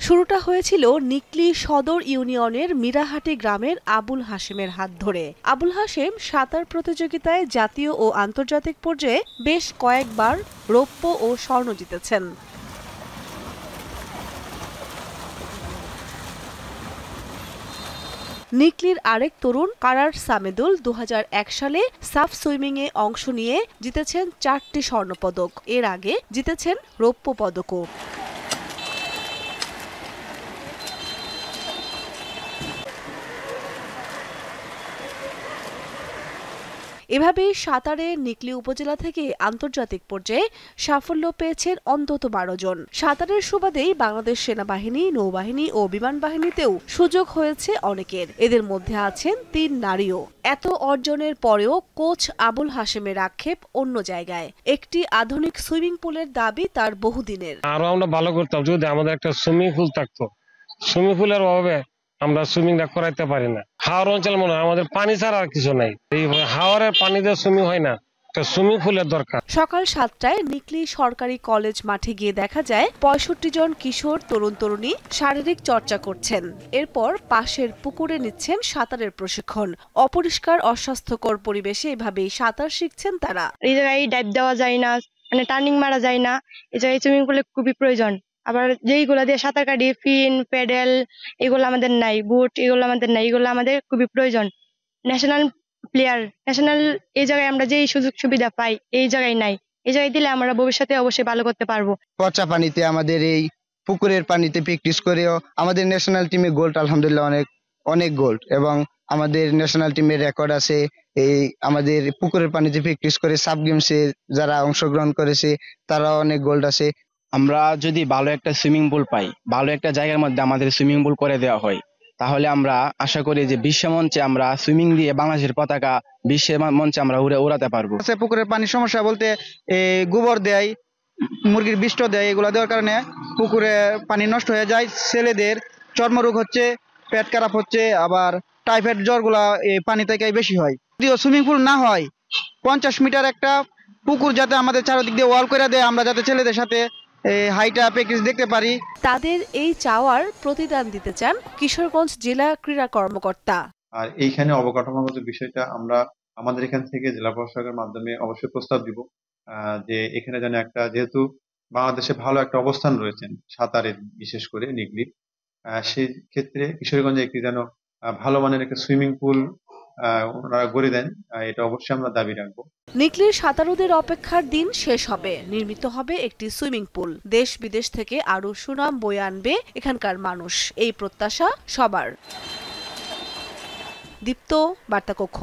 শুরুটা হয়েছিল নিকলী সদর ইউনিয়নের মিরাহাটি গ্রামের আবুল হাশেমের হাত ধরে। আবুল হাশেম সাঁতার প্রতিযোগিতায় জাতীয় ও আন্তর্জাতিক পর্যায়ে বেশ কয়েকবার রৌপ্য ও স্বর্ণ জিতেছেন। নিকলীর আরেক তরুণ কারার সামেদুল ২০০১ সালে সাফ সুইমিংয়ে অংশ নিয়ে জিতেছেন ৪টি স্বর্ণপদক। এর আগে জিতেছেন রৌপ্য পদকও। এভাবেই সাঁতারে নিকলী উপজেলা থেকে আন্তর্জাতিক পর্যায়ে সাফল্য পেয়েছেন অন্তত ১২ জন। সাঁতারের সুবাদেই বাংলাদেশ সেনাবাহিনী, নৌবাহিনী ও বিমান বাহিনীতেও সুযোগ হয়েছে অনেকের। এদের মধ্যে আছেন ৩ নারীও। এত অর্জনের পরেও কোচ আবুল হাশেমের আক্ষেপ অন্য জায়গায়। একটি আধুনিক সুইমিং পুলের দাবি তার বহুদিনের। আরো আমরা ভালো করতাম যদি আমাদের একটা সুইমিং পুল থাকতো। সুইমিং পুলের অভাবে আমরা সুইমিংটা করাইতে পারি না। হাওর অঞ্চল মনে হয় আমাদের পানি ছাড়া আর কিছু নাই। এই হাওরের পানিতে সুইমিং হয় না, সুইমিং পুলের দরকার। সকাল ৭টায় নিকলী সরকারি কলেজ মাঠে গিয়ে দেখা যায় ৬৫ জন কিশোর তরুণ তরুণী শারীরিক চর্চা করছেন। এরপর পাশের পুকুরে নিচ্ছেন সাঁতারের প্রশিক্ষণ। অপরিষ্কার অস্বাস্থ্যকর পরিবেশে এভাবেই সাঁতার শিখছেন তারা। এই জায়গায় ডাইভ দেওয়া যায় না, মানে টার্নিং মারা যায় না। এই জায়গায় সুইমিং পুলে খুবই প্রয়োজন। আবার যেইগুলা দিয়ে সাঁতার কাটি, ফিন, প্যাডেল, এগুলো আমাদের নাই, বুট এগুলো আমাদের নাই, এগুলো আমাদের খুবই প্রয়োজন। ন্যাশনাল প্লেয়ার, ন্যাশনাল এই জায়গায় আমরা যেই সুযোগ সুবিধা পাই এই জায়গায় নাই। এই জায়গায় দিলে আমরা ভবিষ্যতে অবশ্যই ভালো করতে পারবো। পচা পানিতে আমাদের এই পুকুরের পানিতে প্র্যাকটিস করেও আমাদের ন্যাশনাল টিমে গোল্ড আলহামদুলিল্লাহ অনেক গোল্ড, এবং আমাদের ন্যাশনাল টিমের রেকর্ড আছে। এই আমাদের পুকুরের পানিতে প্র্যাকটিস করে সাব গেমসে যারা অংশগ্রহণ করেছে তারা অনেক গোল্ড আছে। আমরা যদি ভালো একটা সুইমিং পুল পাই, ভালো একটা জায়গার মধ্যে আমাদের সুইমিং পুল করে দেওয়া হয়, তাহলে আমরা আশা করি যে বিশ্ব মঞ্চে আমরা সুইমিং দিয়ে বাংলাদেশের পতাকা বিশ্বের মঞ্চে আমরা উড়াতে পারবো। পুকুরের পানির সমস্যা বলতে গোবর দেয়, মুরগির বিষ্ট দেয়, এগুলো দেওয়ার কারণে পুকুরে পানি নষ্ট হয়ে যায়। ছেলেদের চর্মরোগ হচ্ছে, পেট খারাপ হচ্ছে, আবার টাইফয়েড জ্বরগুলা এই পানি থেকে বেশি হয়। যদিও সুইমিং পুল না হয় 50 মিটার একটা পুকুর যাতে আমাদের চারদিক দিয়ে ওয়াল করে দেয়, আমরা যাতে ছেলেদের সাথে হাইটা প্র্যাকটিস দেখতে পারি। তাদের এই চাওয়ার প্রতিদান দিতে চান কিশোরগঞ্জ জেলা ক্রীড়া কর্মকর্তা। আর এইখানে অবকাঠামোগত বিষয়টা আমরা আমাদের এখান থেকে জেলা প্রশাসকের মাধ্যমে অবশ্যই প্রস্তাব দিব যে এখানে যেন একটা, যেহেতু বাংলাদেশে ভালো একটা অবস্থান রয়েছেন সাঁতারে, বিশেষ করে নিকলীর, সেই ক্ষেত্রে কিশোরগঞ্জে একটি যেন ভালো মানের একটা সুইমিং পুল ওনারা গড়ে দেন, এটা অবশ্যই আমরা দাবি রাখবো। নিকলীর সাঁতারুদের অপেক্ষার দিন শেষ হবে। নির্মিত হবে একটি সুইমিং পুল। দেশ বিদেশ থেকে আরো সুনাম বয়ে আনবে এখানকার মানুষ, এই প্রত্যাশা সবার। দীপ্ত, বার্তা কক্ষ।